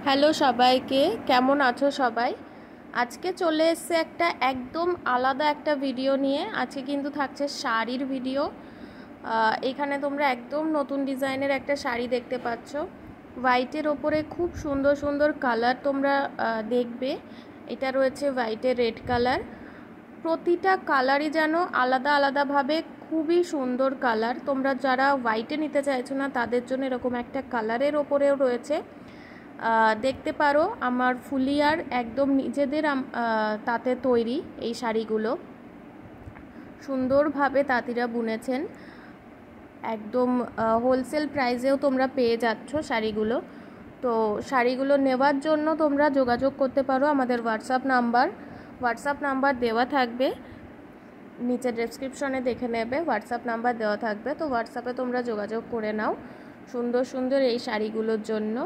Hello সবাইকে, কেমন আছো সবাই? আজকে চলে এসেছে একটা একদম আলাদা একটা ভিডিও নিয়ে। আজকে কিন্তু থাকছে শাড়ির ভিডিও। এখানে তোমরা একদম নতুন ডিজাইনের একটা শাড়ি দেখতে পাচ্ছ। হোয়াইটের ওপরে খুব সুন্দর সুন্দর কালার তোমরা দেখবে। এটা রয়েছে হোয়াইটের রেড কালার। প্রতিটা কালারই যেন আলাদা আলাদাভাবে খুবই সুন্দর কালার। তোমরা যারা হোয়াইটে নিতে চাইছো না তাদের জন্য এরকম একটা কালারের ওপরেও রয়েছে। দেখতে পারো আমার ফুলিয়ার একদম নিজেদের তাতে তৈরি এই শাড়িগুলো। সুন্দরভাবে তাঁতিরা বুনেছেন। একদম হোলসেল প্রাইসেও তোমরা পেয়ে যাচ্ছ শাড়িগুলো। তো শাড়িগুলো নেওয়ার জন্য তোমরা যোগাযোগ করতে পারো। আমাদের হোয়াটসঅ্যাপ নাম্বার দেওয়া থাকবে, নিচে ডেসক্রিপশনে দেখে নেবে, হোয়াটসঅ্যাপ নাম্বার দেওয়া থাকবে। তো হোয়াটসঅ্যাপে তোমরা যোগাযোগ করে নাও সুন্দর সুন্দর এই শাড়িগুলোর জন্য।